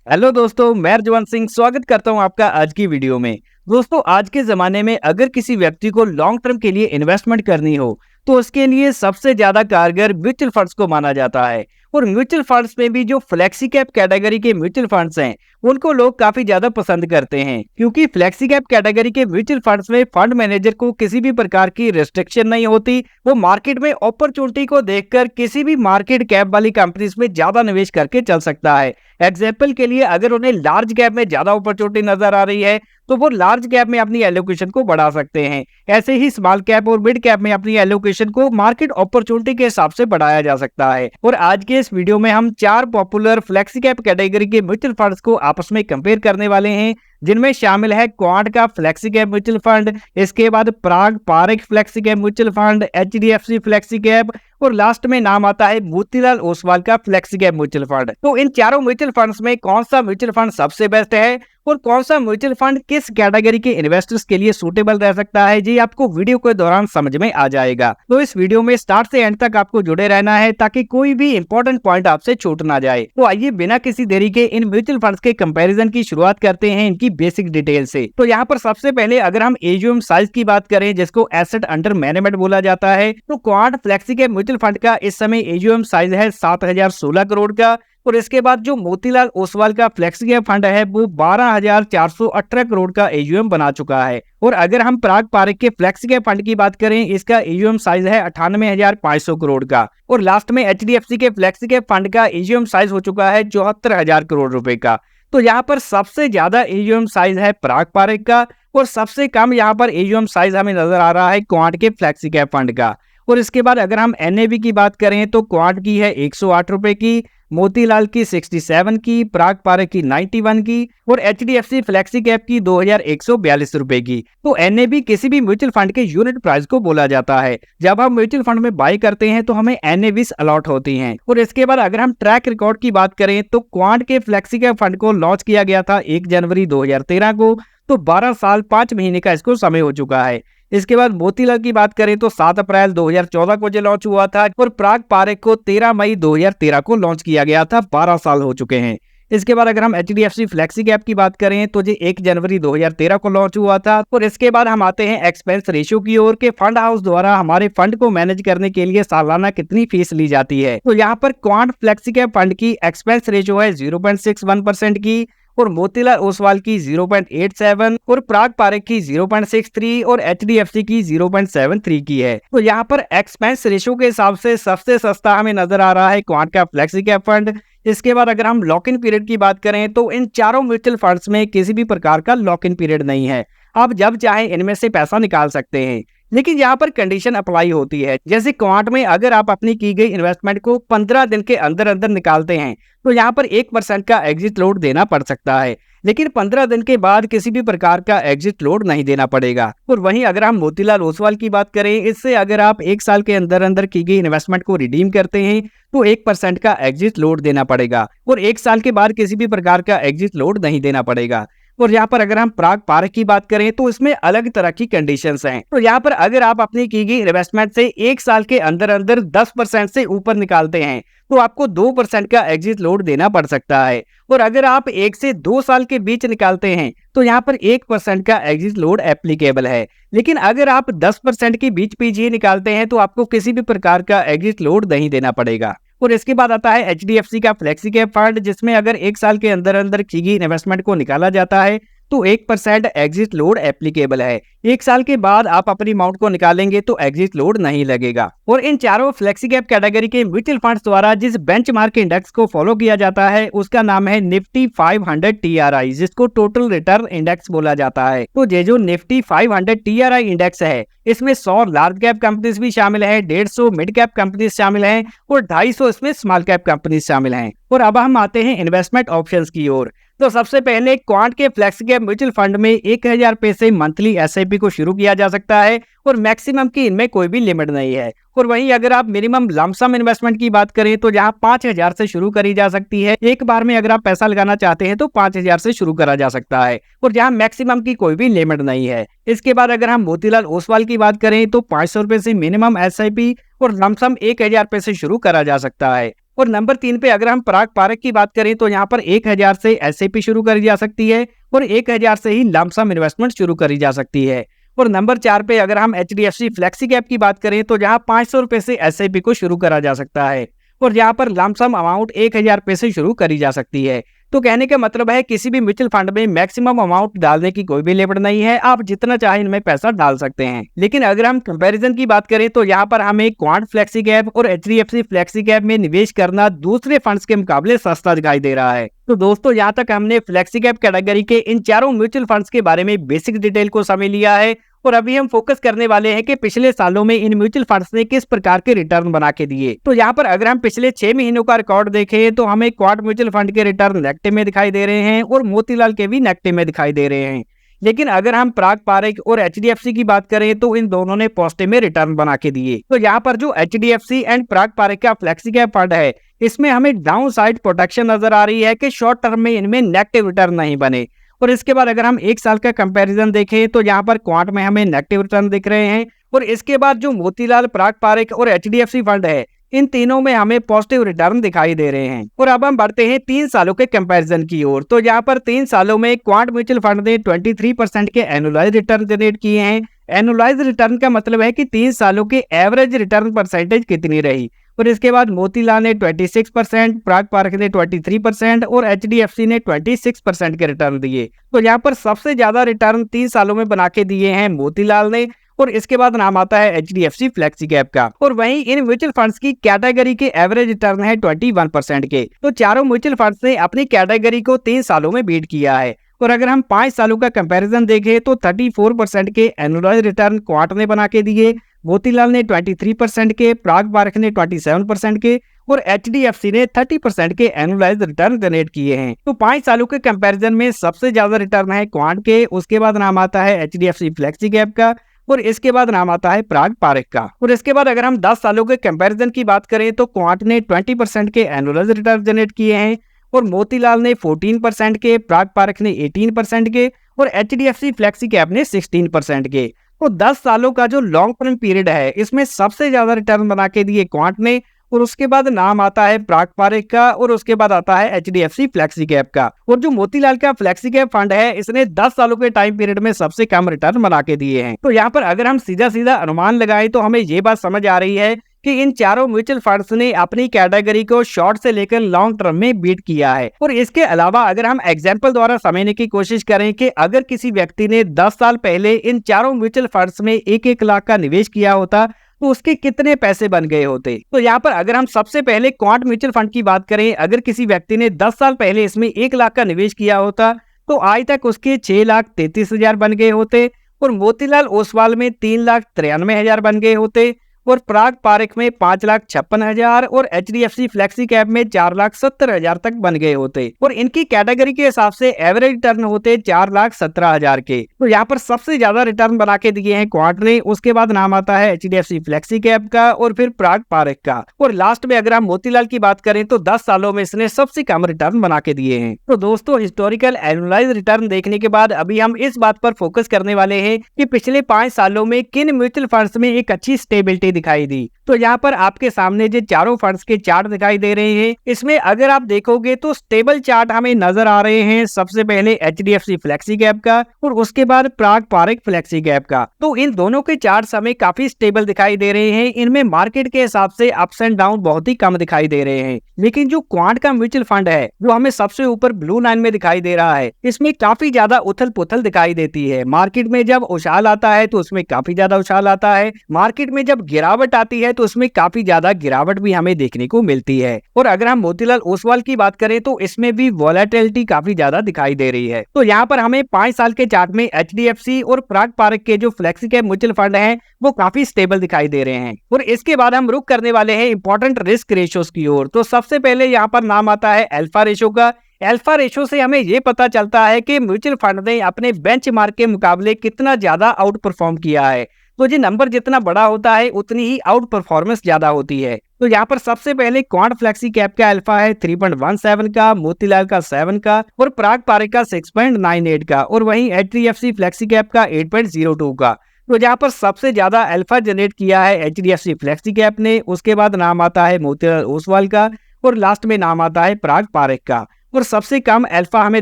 Hello दोस्तों, मैं रजवंत सिंह स्वागत करता हूं आपका आज की वीडियो में। दोस्तों, आज के ज़माने में अगर किसी व्यक्ति को लॉन्ग टर्म के लिए इन्वेस्टमेंट करनी हो तो उसके लिए सबसे ज़्यादा कारगर म्यूचुअल फंड्स को माना जाता है। और म्यूचुअल फंड्स में भी जो फ्लेक्सी कैप कैटेगरी के म्यूचुअल फंड्स हैं उनको लोग काफ़ी ज़्यादा पसंद करते हैं, क्योंकि फ्लेक्सी कैप कैटेगरी के म्यूचुअल फंड्स में फंड मैनेजर को किसी भी प्रकार की रिस्ट्रिक्शन नहीं होती। वो मार्केट में अपॉर्चुनिटी को देखकर किसी भी मार्केट कैप वाली कंपनीज में ज़्यादा निवेश करके चल सकता है। एग्जाम्पल के लिए अगर उन्हें लार्ज कैप में ज्यादा अपॉर्चुनिटी नजर आ रही है तो वो लार्ज कैप में अपनी एलोकेशन को बढ़ा सकते हैं। ऐसे ही स्मॉल कैप और मिड कैप में अपनी एलोकेशन को मार्केट अपॉर्चुनिटी के हिसाब से बढ़ाया जा सकता है। और आज के इस वीडियो में हम 4 पॉपुलर फ्लेक्सी कैप कैटेगरी के म्यूचुअल फंड्स को आपस में कंपेयर करने वाले हैं, जिनमें शामिल है क्वांट का फ्लेक्सी कैप म्यूचुअल फंड, इसके बाद Parag Parikh flexi cap mutual fund, HDFC flexi cap और लास्ट में नाम आता है मोतीलाल ओसवाल का फ्लेक्सी कैप म्यूचुअल फंड। तो इन चारों म्यूचुअल फंड्स में कौन सा म्यूचुअल फंड सबसे बेस्ट है और कौन सा म्यूचुअल फंड किस कैटेगरी के इन्वेस्टर्स के लिए सूटेबल रह सकता है, जी आपको वीडियो के दौरान समझ में आ जाएगा। तो इस वीडियो में स्टार्ट से एंड तक आपको जुड़े रहना है ताकि कोई भी इंपॉर्टेंट पॉइंट आपसे छूट ना जाए। तो आइए बिना किसी देरी के इन म्यूचुअल फंड्स के कंपैरिजन की शुरुआत करते हैं इनकी बेसिक डिटेल से। तो यहाँ पर सबसे पहले अगर हम एयूएम साइज की बात करें, जिसको एसेट अंडर मैनेजमेंट बोला जाता है, तो quant flexi cap mutual fund का इस समय एयूएम साइज है 7016 करोड़ का। और इसके बाद जो मोतीलाल ओसवाल का फ्लेक्सी कैप फंड है वो 12418 करोड़ का एयूएम बना चुका है। और अगर हम प्राग पारेख के फ्लेक्सी कैप फंड की बात करें, इसका एयूएम साइज है 98,500 करोड़ का। और लास्ट में एचडीएफसी के फ्लेक्सी कैप फंड का एयूएम साइज हो चुका है 74,000 करोड़ रुपए का। तो यहाँ पर सबसे ज्यादा एयूएम साइज है प्राग पारेख का और सबसे कम यहाँ पर एयूएम साइज हमें नजर आ रहा है क्वांट के फ्लेक्सी कैप फंड का। और इसके बाद अगर हम एनएवी की बात करें तो क्वांट की है 108 रुपए की, मोतीलाल की 67 की, प्राग पारेख की 91 की और एचडीएफसी फ्लेक्सी कैप की 2142 रुपए की। तो एनएवी किसी भी म्यूचुअल फंड के यूनिट प्राइस को बोला जाता है। जब हम म्यूचुअल फंड में बाय करते हैं तो हमें एनएवीज अलॉट होती हैं। और इसके बाद अगर हम ट्रैक रिकॉर्ड की बात करें तो क्वांट के फ्लेक्सी कैप फंड को लॉन्च किया गया था 1 जनवरी 2013 को, तो 12 साल 5 महीने का इसको समय हो चुका है। इसके बाद मोतीलाल की बात करें तो 7 अप्रैल 2014 को जो लॉन्च हुआ था और प्राग पारेख को 13 मई 2013 को लॉन्च किया गया था। 12 साल हो चुके हैं। इसके बाद अगर हम एचडीएफसी फ्लेक्सी कैप की बात करें तो ये 1 जनवरी 2013 को लॉन्च हुआ था। और इसके बाद हम आते हैं एक्सपेंस रेशियो की ओर के फंड हाउस द्वारा हमारे फंड को मैनेज करने के लिए सालाना कितनी फीस ली जाती है। तो यहाँ पर क्वांट फ्लेक्सी कैप फंड की एक्सपेंस रेशियो है 0.61% की और मोतीलाल ओसवाल की 0.87 और प्राग पारेख की 0.63 और एचडीएफसी की 0.73 की है। तो यहाँ पर एक्सपेंस रेशियो के हिसाब से सबसे सस्ता हमें नजर आ रहा है क्वांट का फ्लेक्सी कैप फंड। इसके बाद अगर हम लॉक इन पीरियड की बात करें तो इन चारों म्यूचुअल फंड्स में किसी भी प्रकार का लॉक इन पीरियड नहीं है। आप जब चाहे इनमें से पैसा निकाल सकते हैं, लेकिन यहाँ पर कंडीशन अप्लाई होती है। जैसे क्वांट में अगर आप अपनी की गई इन्वेस्टमेंट को 15 दिन के अंदर अंदर निकालते हैं तो यहाँ पर 1% का एग्जिट लोड देना पड़ सकता है, लेकिन 15 दिन के बाद किसी भी प्रकार का एग्जिट लोड नहीं देना पड़ेगा। और वहीं अगर हम मोतीलाल ओसवाल की बात करें, इससे अगर आप 1 साल के अंदर अंदर की गई इन्वेस्टमेंट को रिडीम करते हैं तो 1% का एग्जिट लोड देना पड़ेगा और 1 साल के बाद किसी भी प्रकार का एग्जिट लोड नहीं देना पड़ेगा। और यहाँ पर अगर हम प्राग पारेख की बात करें तो इसमें अलग तरह की कंडीशंस हैं। तो यहाँ पर अगर आप अपनी की गई इन्वेस्टमेंट से 1 साल के अंदर अंदर 10% से ऊपर निकालते हैं तो आपको 2% का एग्जिट लोड देना पड़ सकता है। और अगर आप 1 से 2 साल के बीच निकालते हैं तो यहाँ पर 1% का एग्जिट लोड एप्लीकेबल है। लेकिन अगर आप 10% के बीच पीछे निकालते हैं तो आपको किसी भी प्रकार का एग्जिट लोड नहीं देना पड़ेगा। और इसके बाद आता है एचडीएफसी का फ्लेक्सी कैप फंड, जिसमें अगर 1 साल के अंदर अंदर की गई इन्वेस्टमेंट को निकाला जाता है तो 1% एग्जिट लोड एप्लीकेबल है। 1 साल के बाद आप अपनी अमाउंट को निकालेंगे तो एग्जिट लोड नहीं लगेगा। और इन चारों फ्लेक्सी कैप कैटेगरी के म्यूचुअल फंड्स द्वारा जिस बेंचमार्क इंडेक्स को फॉलो किया जाता है उसका नाम है निफ्टी 500 टीआरआई, जिसको टोटल रिटर्न इंडेक्स बोला जाता है। तो ये जो निफ्टी 500 टीआरआई इंडेक्स है इसमें 100 लार्ज कैप कंपनीज भी शामिल है, 150 मिड कैप कंपनीज शामिल हैं और 250 इसमें स्मॉल कैप कंपनीज शामिल हैं। और अब हम आते हैं इन्वेस्टमेंट ऑप्शंस की ओर। तो सबसे पहले क्वांट के फ्लेक्सी कैप म्यूचुअल फंड में 1000 रुपए से मंथली एसआईपी को शुरू किया जा सकता है और मैक्सिमम की इनमें कोई भी लिमिट नहीं है। और वहीं अगर आप मिनिमम लमसम इन्वेस्टमेंट की बात करें तो जहां 5000 से शुरू करी जा सकती है। एक बार में अगर आप पैसा लगाना चाहते हैं तो 5000 से शुरू करा जा सकता है और जहां मैक्सिमम की कोई भी लिमिट नहीं है। इसके बाद अगर हम मोतीलाल ओसवाल की बात करें तो 500 रुपए से मिनिमम एसआईपी और लमसम 1000 रुपए से शुरू करा जा सकता है। और नंबर 3 पे अगर हम पराग पारक की बात करें तो यहाँ पर 1000 से एसआईपी शुरू करी जा सकती है और 1000 से ही लमसम इन्वेस्टमेंट शुरू करी जा सकती है। और नंबर 4 पे अगर हम एचडीएफसी फ्लेक्सी कैप की बात करें तो जहाँ 500 रुपए से एसआईपी को शुरू करा जा सकता है और यहाँ पर लमसम अमाउंट 1000 रुपए से शुरू करी जा सकती है। तो कहने का मतलब है किसी भी म्यूचुअल फंड में मैक्सिमम अमाउंट डालने की कोई भी लिमिट नहीं है, आप जितना चाहे इनमें पैसा डाल सकते हैं। लेकिन अगर हम कंपैरिजन की बात करें तो यहाँ पर हमें क्वांट फ्लेक्सी कैप और एचडीएफसी फ्लेक्सी कैप में निवेश करना दूसरे फंड्स के मुकाबले सस्ता दिखाई दे रहा है। तो दोस्तों यहाँ तक हमने फ्लेक्सी कैप कैटेगरी के इन चारों म्यूचुअल फंड्स के बारे में बेसिक डिटेल को समझ लिया है और अभी हम फोकस करने वाले हैं कि पिछले सालों में इन म्यूचुअल फंड्स ने किस प्रकार के रिटर्न बना के दिए। तो यहाँ पर अगर हम पिछले 6 महीनों का रिकॉर्ड देखें तो हमें क्वाड म्यूचुअल फंड के रिटर्न नेगेटिव में दिखाई दे रहे हैं और मोतीलाल के भी नेगेटिव में दिखाई दे रहे हैं। लेकिन अगर हम पराग पारक और एचडीएफसी की बात करें तो इन दोनों ने पॉजिटिव में रिटर्न बना के दिए। तो यहाँ पर जो एचडीएफसी एंड पराग पारक का फ्लेक्सी कैप फंड है इसमें हमें डाउन साइड प्रोटेक्शन नजर आ रही है कि शॉर्ट टर्म में इनमें नेगेटिव रिटर्न नहीं बने। और इसके बाद अगर हम एक साल का कंपैरिजन देखें तो यहाँ पर क्वांट में हमें नेगेटिव रिटर्न दिख रहे हैं और इसके बाद जो मोतीलाल, पराग पारक और एचडीएफसी फंड है इन तीनों में हमें पॉजिटिव रिटर्न दिखाई दे रहे हैं। और अब हम बढ़ते हैं 3 सालों के कंपैरिजन की ओर। तो यहाँ पर 3 सालों में क्वांट म्यूचुअल फंड ने 23% के एनुअलाइज रिटर्न जनरेट किए हैं। एनुअलाइज रिटर्न का मतलब है कि 3 सालों के एवरेज रिटर्न परसेंटेज कितनी रही। और इसके बाद मोतीलाल ने 26%, पराग पारक ने 23% और एचडीएफसी ने 26% के रिटर्न दिए। तो यहाँ पर सबसे ज्यादा रिटर्न 3 सालों में बना के दिए हैं मोतीलाल ने और इसके बाद नाम आता है एचडीएफसी फ्लेक्सी कैप का। और वहीं इन म्यूचुअल फंड्स की कैटेगरी के एवरेज रिटर्न है 21% के। तो चारों म्यूचुअल फंड्स ने अपनी कैटेगरी को 3 सालों में बीट किया है। और अगर हम 5 सालों का कंपैरिजन देखें तो 34% के एनुअलाइज रिटर्न क्वार्ट ने बना के दिए, मोतीलाल ने 23% के, पराग पारक ने 27% के और एचडीएफसी ने 30% के एनुअलाइज रिटर्न जनरेट किए हैं। तो 5 सालों के कंपैरिजन में सबसे ज्यादा रिटर्न है क्वांट के, उसके बाद नाम आता है एचडीएफसी फ्लेक्सी कैप का और इसके बाद नाम आता है पराग पारक का। और इसके बाद अगर हम 10 सालों के कंपैरिजन की बात करें तो क्वांट ने 20% के एनुअलाइज रिटर्न जनरेट किए हैं और मोतीलाल ने 14% के, पराग पारक ने 18% के और एचडीएफसी फ्लेक्सी कैप ने 16% के। तो 10 सालों का जो लॉन्ग टर्म पीरियड है इसमें सबसे ज्यादा रिटर्न बना के दिए क्वांट ने और उसके बाद नाम आता है पराग पारक का और उसके बाद आता है एचडीएफसी फ्लेक्सी कैप का। और जो मोतीलाल का फ्लेक्सी कैप फंड है इसने 10 सालों के टाइम पीरियड में सबसे कम रिटर्न बना के दिए हैं। तो यहाँ पर अगर हम सीधा सीधा अनुमान लगाएं तो हमें ये बात समझ आ रही है कि इन चारों म्यूचुअल फंड्स ने अपनी कैटेगरी को शॉर्ट से लेकर लॉन्ग टर्म में बीट किया है। और इसके अलावा अगर हम एग्जांपल द्वारा समझने की कोशिश करें कि अगर किसी व्यक्ति ने 10 साल पहले इन चारों म्यूचुअल फंड्स में 1-1 लाख का निवेश किया होता तो उसके कितने पैसे बन गए होते। तो यहाँ पर अगर हम सबसे पहले क्वांट म्यूचुअल फंड की बात करें, अगर किसी व्यक्ति ने 10 साल पहले इसमें 1 लाख का निवेश किया होता तो आज तक उसके 6,33,000 बन गए होते और मोतीलाल ओसवाल में 3,93,000 बन गए होते और पराग पारक में 5,56,000 और एचडीएफसी फ्लेक्सी कैप में 4,70,000 तक बन गए होते और इनकी कैटेगरी के हिसाब से एवरेज रिटर्न होते 4,17,000 के। तो यहाँ पर सबसे ज्यादा रिटर्न बना के दिए हैं क्वांट ने, उसके बाद नाम आता है एचडीएफसी फ्लेक्सी कैप का और फिर पराग पारक का। और लास्ट में अगर हम मोतीलाल की बात करें तो 10 सालों में इसने सबसे कम रिटर्न बना के दिए हैं। तो दोस्तों हिस्टोरिकल एनुअलाइज रिटर्न देखने के बाद अभी हम इस बात पर फोकस करने वाले हैं कि पिछले 5 सालों में किन म्यूचुअल फंड्स में एक अच्छी स्टेबिलिटी दिखाई दी। तो यहाँ पर आपके सामने जो चारों फंड्स के चार्ट दिखाई दे रहे हैं इसमें अगर आप देखोगे तो स्टेबल चार्ट हमें नजर आ रहे हैं। सबसे पहले एचडीएफसी फ्लेक्सी कैप का और उसके बाद पराग पारक फ्लेक्सी कैप का। तो इन दोनों के चार्ट हमें काफी स्टेबल दिखाई दे रहे हैं। इनमें मार्केट के हिसाब से अप्स एंड डाउन बहुत ही कम दिखाई दे रहे हैं। लेकिन जो क्वांट का म्यूचुअल फंड है जो हमें सबसे ऊपर ब्लू लाइन में दिखाई दे रहा है इसमें काफी ज्यादा उथल पुथल दिखाई देती है। मार्केट में जब उछाल आता है तो उसमें काफी ज्यादा उछाल आता है, मार्केट में जब गिरावट आती है तो उसमें काफी ज्यादा गिरावट भी हमें देखने को मिलती है। और अगर हम मोतीलाल ओसवाल की बात करें तो इसमें भी वॉलेटिलिटी काफी ज्यादा दिखाई दे रही है। तो यहाँ पर हमें 5 साल के चार्ट में एचडीएफसी और पराग पारक के जो फ्लेक्सी कैप म्यूचुअल फंड हैं वो काफी स्टेबल दिखाई दे रहे हैं। और इसके बाद हम रुक करने वाले हैं इंपॉर्टेंट रिस्क रेशियोज की ओर। तो सबसे पहले यहाँ पर नाम आता है अल्फा रेशो का। अल्फा रेशो से हमें ये पता चलता है कि म्यूचुअल फंड ने अपने बेंचमार्क के मुकाबले कितना ज्यादा आउट परफॉर्म किया है। तो ये नंबर जितना बड़ा होता है उतनी ही आउट परफॉर्मेंस ज्यादा होती है। तो यहाँ पर सबसे पहले क्वांट फ्लेक्सी कैप का अल्फा है 3.17 का, मोतीलाल का 7 का और पराग पारक का 6.98 का और वहीं एचडीएफसी फ्लेक्सी कैप का 8.02 का। तो यहाँ पर सबसे ज्यादा अल्फा जनरेट किया है एचडीएफसी फ्लेक्सी कैप ने, उसके बाद नाम आता है मोतीलाल ओसवाल का और लास्ट में नाम आता है पराग पारेख का। और सबसे कम अल्फा हमें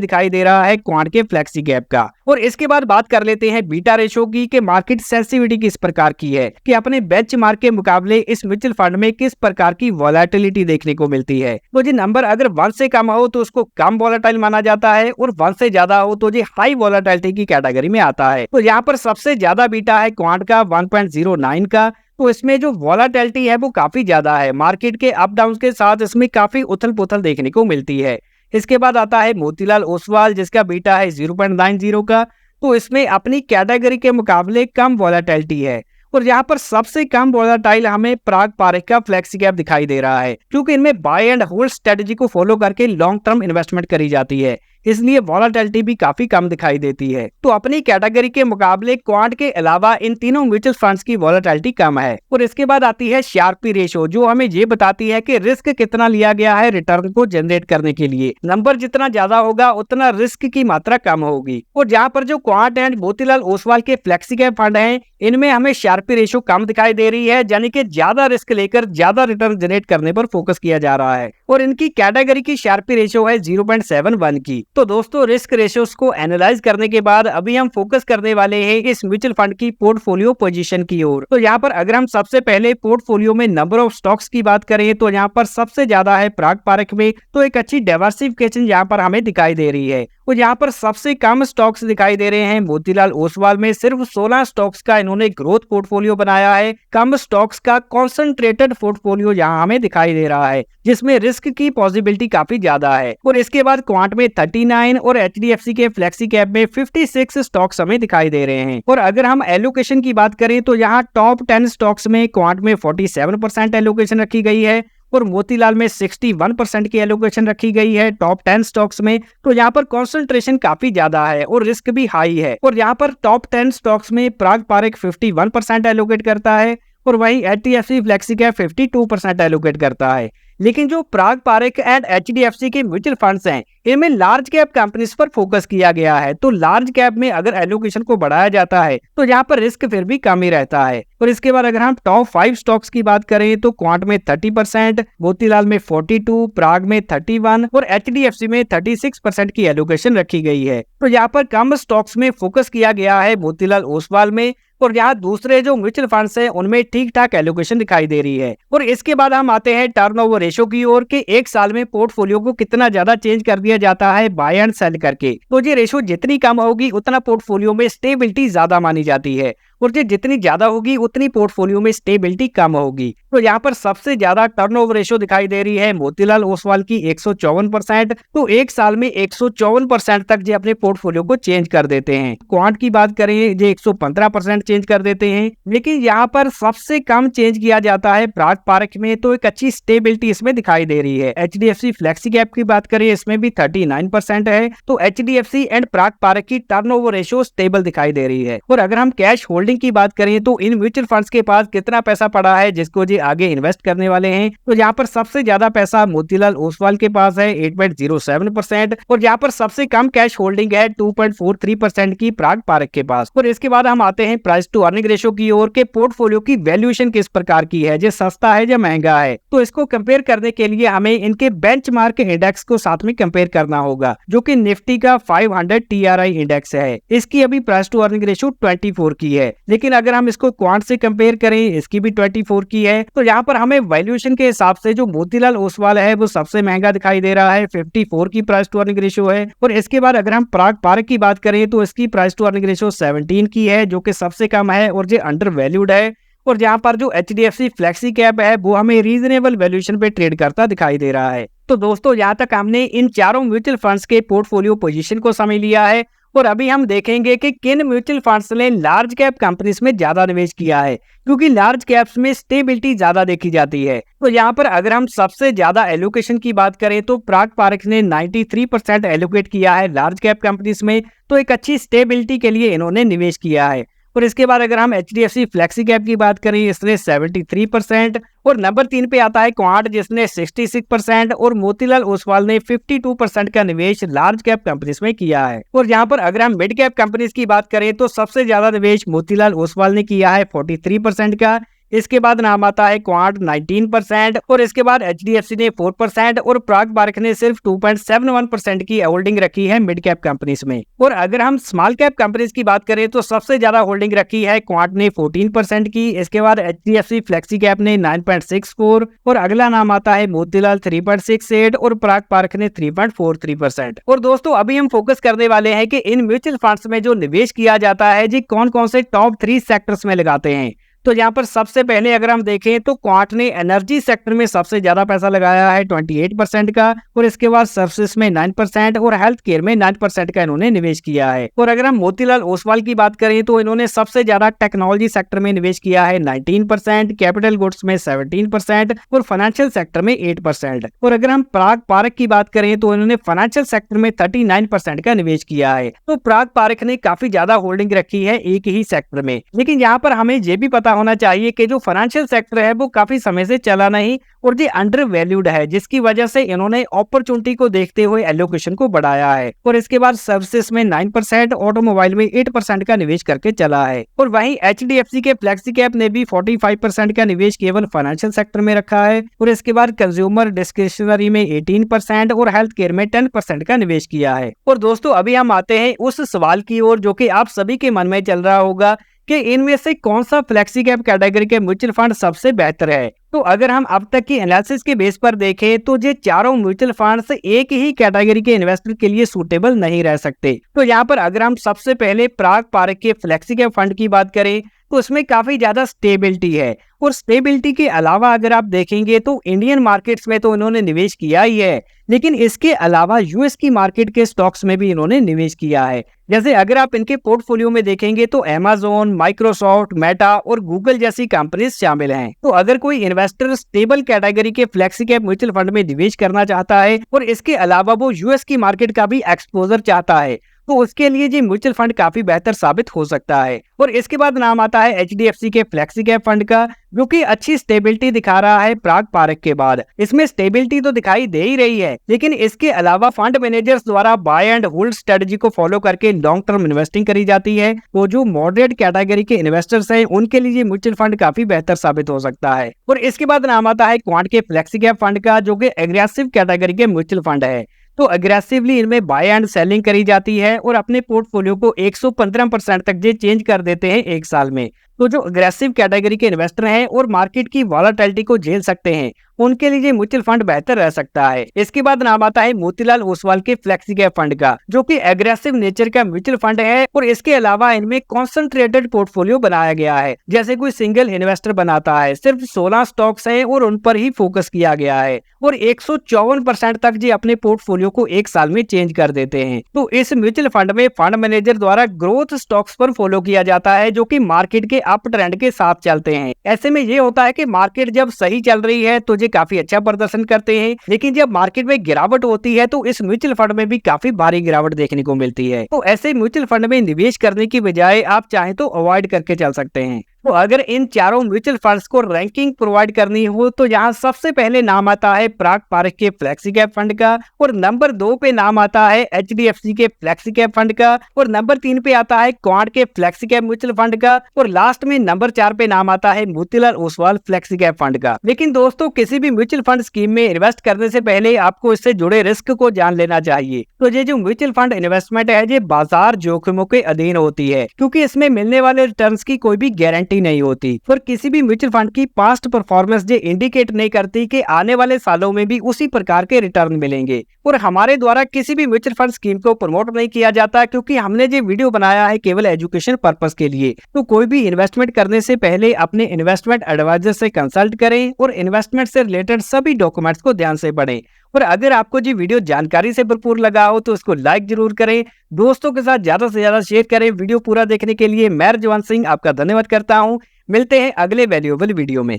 दिखाई दे रहा है क्वांट के फ्लेक्सी कैप का। और इसके बाद बात कर लेते हैं बीटा रेशो की कि मार्केट सेंसिटिविटी किस प्रकार की है, कि अपने बेंचमार्क के मुकाबले इस म्यूचुअल फंड में किस प्रकार की वॉलेटिलिटी देखने को मिलती है। तो जी नंबर अगर 1 से कम हो तो उसको कम वॉलेटाइल माना जाता है, और 1 से ज्यादा हो तो जी हाई वॉलेटिलिटी की कैटेगरी में आता है। तो यहाँ पर सबसे ज्यादा बीटा है क्वांट का 1.09 का। तो इसमें जो वॉलेटिलिटी है वो काफी ज्यादा है, मार्केट के अप डाउन के साथ इसमें काफी उथल पुथल देखने को मिलती है। इसके बाद आता है मोतीलाल ओसवाल जिसका बीटा है 0.90 का। तो इसमें अपनी कैटेगरी के मुकाबले कम वॉलेटिलिटी है। और यहाँ पर सबसे कम वॉलेटाइल हमें पराग पारेख का फ्लेक्सी कैप दिखाई दे रहा है, क्योंकि इनमें बाय एंड होल्ड स्ट्रेटजी को फॉलो करके लॉन्ग टर्म इन्वेस्टमेंट करी जाती है, इसलिए वॉलेटिलिटी भी काफी कम दिखाई देती है। तो अपनी कैटेगरी के मुकाबले क्वांट के अलावा इन तीनों म्यूचुअल फंड्स की वॉलेटिलिटी कम है। और इसके बाद आती है शार्पी रेशो, जो हमें ये बताती है कि रिस्क कितना लिया गया है रिटर्न को जनरेट करने के लिए। नंबर जितना ज्यादा होगा उतना रिस्क की मात्रा कम होगी। और जहाँ पर जो क्वांट एंड मोतीलाल ओसवाल के फ्लेक्सी कैप फंड है, इनमें हमें शार्पी रेशो कम दिखाई दे रही है, यानी कि ज्यादा रिस्क लेकर ज्यादा रिटर्न जनरेट करने पर फोकस किया जा रहा है। और इनकी कैटेगरी की शार्पी रेशो है 0.71 की। तो दोस्तों रिस्क रेशियोज को एनालाइज करने के बाद अभी हम फोकस करने वाले हैं इस म्यूचुअल फंड की पोर्टफोलियो पोजीशन की ओर। तो यहाँ पर अगर हम सबसे पहले पोर्टफोलियो में नंबर ऑफ स्टॉक्स की बात करें तो यहाँ पर सबसे ज्यादा है पराग पारेख में। तो एक अच्छी डाइवर्सिफिकेशन यहाँ पर हमें दिखाई दे रही है। और यहाँ पर सबसे कम स्टॉक्स दिखाई दे रहे हैं मोतीलाल ओसवाल में, सिर्फ 16 स्टॉक्स का इन्होंने ग्रोथ पोर्टफोलियो बनाया है। कम स्टॉक्स का कॉन्सेंट्रेटेड पोर्टफोलियो यहाँ हमें दिखाई दे रहा है, जिसमें रिस्क की पॉसिबिलिटी काफी ज्यादा है। और इसके बाद क्वांट में 39 और एचडीएफसी के फ्लेक्सी कैप में 56 स्टॉक्स हमें दिखाई दे रहे हैं। और अगर हम एलोकेशन की बात करें तो यहाँ टॉप 10 स्टॉक्स में क्वांट में 47% एलोकेशन रखी गई है, और मोतीलाल में 61% की एलोकेशन रखी गई है टॉप 10 स्टॉक्स में। तो यहाँ पर कंसंट्रेशन काफी ज्यादा है और रिस्क भी हाई है। और यहाँ पर टॉप 10 स्टॉक्स में पराग पारेख 51% एलोकेट करता है, और वहीं एचडीएफसी फ्लेक्सी कैप 52% एलोकेट करता है। लेकिन जो पराग पारेख एंड एचडीएफसी के म्यूचुअल फंड्स हैं, इनमें लार्ज कैप कंपनीज पर फोकस किया गया है। तो लार्ज कैप में अगर एलोकेशन को बढ़ाया जाता है तो यहाँ पर रिस्क फिर भी कम ही रहता है। और इसके बाद अगर हम टॉप 5 स्टॉक्स की बात करें तो क्वांट में 30%, मोतीलाल में 42%, पराग में 31% और एचडीएफसी में 36% की एलोकेशन रखी गई है। तो यहाँ पर कम स्टॉक्स में फोकस किया गया है मोतीलाल ओसवाल में, और यहाँ दूसरे जो म्यूचुअल फंड्स हैं उनमें ठीक ठाक एलोकेशन दिखाई दे रही है। और इसके बाद हम आते हैं टर्नओवर रेशो की ओर, कि एक साल में पोर्टफोलियो को कितना ज्यादा चेंज कर दिया जाता है बाय एंड सेल करके। तो ये रेशो जितनी कम होगी उतना पोर्टफोलियो में स्टेबिलिटी ज्यादा मानी जाती है, और ये जितनी ज्यादा होगी उतनी पोर्टफोलियो में स्टेबिलिटी कम होगी। तो यहाँ पर सबसे ज्यादा टर्नओवर रेशो दिखाई दे रही है मोतीलाल ओसवाल की 154%। तो एक साल में 154% तक ये अपने पोर्टफोलियो को चेंज कर देते हैं। क्वांट की बात करें ये 115% चेंज कर देते हैं। लेकिन यहाँ पर सबसे कम चेंज किया जाता है पराग पारेख में, तो एक अच्छी स्टेबिलिटी इसमें दिखाई दे रही है। एचडीएफसी फ्लेक्सी कैप की बात करें इसमें भी 39% है। तो एचडीएफसी एंड पराग पारेख की टर्नओवर रेशो स्टेबल दिखाई दे रही है। और अगर हम कैश होल्डिंग की बात करें तो इन म्यूचुअल फंड्स के पास कितना पैसा पड़ा है जिसको जी आगे इन्वेस्ट करने वाले हैं, तो यहाँ पर सबसे ज्यादा पैसा मोतीलाल ओसवाल के पास है 8.07%, और यहाँ पर सबसे कम कैश होल्डिंग है 2.43% की पराग पारेख के पास। और इसके बाद हम आते हैं प्राइस टू अर्निंग रेशो की ओर, के पोर्टफोलियो की वैल्यूएशन किस प्रकार की है, जो सस्ता है या महंगा है। तो इसको कंपेयर करने के लिए हमें इनके बेंचमार्क इंडेक्स को साथ में कंपेयर करना होगा, जो कि निफ्टी का 500 टीआरआई इंडेक्स है। इसकी अभी प्राइस टू अर्निंग रेशो 24 की है। लेकिन अगर हम इसको क्वांट से कंपेयर करें इसकी भी 24 की है। तो यहाँ पर हमें वैल्यूएशन के हिसाब से जो मोतीलाल ओसवाल है वो सबसे महंगा दिखाई दे रहा है, 54 की प्राइस टू अर्निंग रेशो है। और इसके बाद अगर हम पराग पारेख की बात करें तो इसकी प्राइस टू अर्निंग रेशो 17 की है, जो कि सबसे कम है और ये अंडर वैल्यूड है। और जहाँ पर जो एचडीएफसी फ्लेक्सी कैप है वो हमें रीजनेबल वैल्यूएशन पे ट्रेड करता दिखाई दे रहा है। तो दोस्तों यहाँ तक हमने इन चारों म्यूचुअल फंड्स के पोर्टफोलियो पोजीशन को समझ लिया है। और अभी हम देखेंगे कि किन म्यूचुअल फंड्स ने लार्ज कैप कंपनीज में ज्यादा निवेश किया है, क्योंकि लार्ज कैप्स में स्टेबिलिटी ज्यादा देखी जाती है। तो यहाँ पर अगर हम सबसे ज्यादा एलोकेशन की बात करें तो पराग पारेख ने 93% एलोकेट किया है लार्ज कैप कंपनीज में। तो एक अच्छी स्टेबिलिटी के लिए इन्होंने निवेश किया है। और इसके बाद अगर हम एचडीएफसी फ्लेक्सी कैप की बात करें इसने 73%, और नंबर 3 पे आता है क्वांट जिसने 66%, और मोतीलाल ओसवाल ने 52% का निवेश लार्ज कैप कंपनीज में किया है। और यहाँ पर अगर हम मिड कैप कंपनीज की बात करें तो सबसे ज्यादा निवेश मोतीलाल ओसवाल ने किया है 43% का। इसके बाद नाम आता है क्वांट 19% और इसके बाद HDFC ने 4% और प्राग पार्क ने सिर्फ 2.71% की होल्डिंग रखी है मिड कैप कंपनीज में। और अगर हम स्मॉल कैप कंपनीज की बात करें तो सबसे ज्यादा होल्डिंग रखी है क्वांट ने 14% की, इसके बाद HDFC फ्लेक्सी कैप ने 9.64 और अगला नाम आता है मोतीलाल 3.68 और प्राग पार्क ने 3.43%। और दोस्तों अभी हम फोकस करने वाले हैं कि इन म्यूचुअल फंड्स में जो निवेश किया जाता है जी कौन कौन से टॉप 3 सेक्टर्स में लगाते हैं। तो यहाँ पर सबसे पहले अगर हम देखें तो क्वांट ने एनर्जी सेक्टर में सबसे ज्यादा पैसा लगाया है 28% का, और इसके बाद सर्विसेज में 9% और हेल्थ केयर में 9% का इन्होंने निवेश किया है। और अगर हम मोतीलाल ओसवाल की बात करें तो इन्होंने सबसे ज्यादा टेक्नोलॉजी सेक्टर में निवेश किया है 19%, कैपिटल गुड्स में 17% और फाइनेंशियल सेक्टर में 8%। और अगर हम प्राग पार्क की बात करें तो इन्होंने फाइनेंशियल सेक्टर में 39% का निवेश किया है। तो प्राग पार्क ने काफी ज्यादा होल्डिंग रखी है एक ही सेक्टर में। लेकिन यहाँ पर हमें ये भी पता होना चाहिए कि जो फाइनेंशियल सेक्टर है वो काफी समय से चला नहीं और ये अंडर वैल्यूड है, जिसकी वजह से इन्होंने अपॉर्चुनिटी को देखते हुए एलोकेशन को बढ़ाया है। और इसके बाद सर्विसेज में 9%, ऑटोमोबाइल में 8% का निवेश करके चला है। और वहीं HDFC के फ्लेक्सी कैप ने भी 45% का निवेश केवल फाइनेंशियल सेक्टर में रखा है। और इसके बाद कंज्यूमर डिस्क्रिशनरी में 18% और हेल्थ केयर में 10% का निवेश किया है। और दोस्तों अभी हम आते हैं उस सवाल की ओर जो कि आप सभी के मन में चल रहा होगा कि इनमें से कौन सा फ्लेक्सी कैप कैटेगरी के म्यूचुअल फंड सबसे बेहतर है। तो अगर हम अब तक की एनालिसिस के बेस पर देखें तो ये चारों म्यूचुअल फंड्स एक ही कैटेगरी के इन्वेस्टर के लिए सूटेबल नहीं रह सकते। तो यहाँ पर अगर हम सबसे पहले प्राग पार्क के फ्लेक्सी कैप फंड की बात करें तो उसमें काफी ज्यादा स्टेबिलिटी है। और स्टेबिलिटी के अलावा अगर आप देखेंगे तो इंडियन मार्केट्स में तो इन्होंने निवेश किया ही है, लेकिन इसके अलावा यूएस की मार्केट के स्टॉक्स में भी इन्होंने निवेश किया है। जैसे अगर आप इनके पोर्टफोलियो में देखेंगे तो अमेज़न, माइक्रोसॉफ्ट, मेटा और गूगल जैसी कंपनीज शामिल हैं। तो अगर कोई इन्वेस्टर स्टेबल कैटेगरी के फ्लेक्सी कैप म्यूचुअल फंड में निवेश करना चाहता है और इसके अलावा वो यूएस की मार्केट का भी एक्सपोजर चाहता है तो उसके लिए जी म्यूचुअल फंड काफी बेहतर साबित हो सकता है। और इसके बाद नाम आता है HDFC के फ्लेक्सी कैप फंड का, जो कि अच्छी स्टेबिलिटी दिखा रहा है प्राग पार्क के बाद। इसमें स्टेबिलिटी तो दिखाई दे ही रही है, लेकिन इसके अलावा फंड मैनेजर्स द्वारा बाय एंड होल्ड स्ट्रेटजी को फॉलो करके लॉन्ग टर्म इन्वेस्टिंग करी जाती है। वो जो मॉडरेट कैटेगरी के इन्वेस्टर्स हैं उनके लिए म्यूचुअल फंड काफी बेहतर साबित हो सकता है। और इसके बाद नाम आता है क्वांट के फ्लेक्सी कैप फंड का, जो कि एग्रेसिव कैटेगरी के म्यूचुअल फंड है। तो अग्रेसिवली इनमें बाय एंड सेलिंग करी जाती है और अपने पोर्टफोलियो को 115% तक ये चेंज कर देते हैं एक साल में। तो जो अग्रेसिव कैटेगरी के इन्वेस्टर हैं और मार्केट की वॉलेटिलिटी को झेल सकते हैं उनके लिए म्यूचुअल फंड बेहतर रह सकता है। इसके बाद नाम आता है मोतीलाल ओसवाल के फ्लेक्सी कैप फंड का, जो कि एग्रेसिव नेचर का म्यूचुअल फंड है और इसके अलावा इनमें कॉन्सेंट्रेटेड पोर्टफोलियो बनाया गया है। जैसे कोई सिंगल इन्वेस्टर बनाता है, सिर्फ 16 स्टॉक्स हैं और उन पर ही फोकस किया गया है और 154% तक जी अपने पोर्टफोलियो को एक साल में चेंज कर देते हैं। तो इस म्यूचुअल फंड में फंड मैनेजर द्वारा ग्रोथ स्टॉक्स पर फॉलो किया जाता है, जो कि मार्केट के अप ट्रेंड के साथ चलते हैं। ऐसे में ये होता है कि मार्केट जब सही चल रही है तो ये काफी अच्छा प्रदर्शन करते हैं, लेकिन जब मार्केट में गिरावट होती है तो इस म्यूचुअल फंड में भी काफी भारी गिरावट देखने को मिलती है। तो ऐसे म्यूचुअल फंड में निवेश करने की बजाय आप चाहें तो अवॉइड करके चल सकते हैं। तो अगर इन चारों म्यूचुअल फंड्स को रैंकिंग प्रोवाइड करनी हो तो यहाँ सबसे पहले नाम आता है प्राग पार्क के फ्लेक्सी कैप फंड का, और नंबर 2 पे नाम आता है HDFC के फ्लेक्सी कैप फंड का, और नंबर 3 पे आता है क्वांट के फ्लेक्सी कैप म्यूचुअल फंड का, और लास्ट में नंबर 4 पे नाम आता है Motilal Oswal flexi cap fund का। लेकिन दोस्तों किसी भी म्यूचुअल फंड स्कीम में इन्वेस्ट करने से पहले आपको इससे जुड़े रिस्क को जान लेना चाहिए। तो ये जो म्यूचुअल फंड इन्वेस्टमेंट है ये बाजार जोखिमों के अधीन होती है, क्योंकि इसमें मिलने वाले रिटर्न्स की कोई भी गारंटी नहीं होती और किसी भी म्यूचुअल फंड की पास्ट परफॉर्मेंस ये इंडिकेट नहीं करती कि आने वाले सालों में भी उसी प्रकार के रिटर्न मिलेंगे। और हमारे द्वारा किसी भी म्यूचुअल फंड स्कीम को प्रमोट नहीं किया जाता, क्योंकि हमने ये वीडियो बनाया है केवल एजुकेशन पर्पस के लिए। तो कोई भी इन्वेस्टमेंट करने से पहले अपने इन्वेस्टमेंट एडवाइजर से कंसल्ट करें और इन्वेस्टमेंट से रिलेटेड सभी डॉक्यूमेंट्स को ध्यान से पढ़ें। और अगर आपको जी वीडियो जानकारी से भरपूर लगा हो तो इसको लाइक जरूर करें, दोस्तों के साथ ज्यादा से ज्यादा शेयर करें। वीडियो पूरा देखने के लिए मैं रजवान सिंह आपका धन्यवाद करता हूं। मिलते हैं अगले वैल्यूएबल वीडियो में।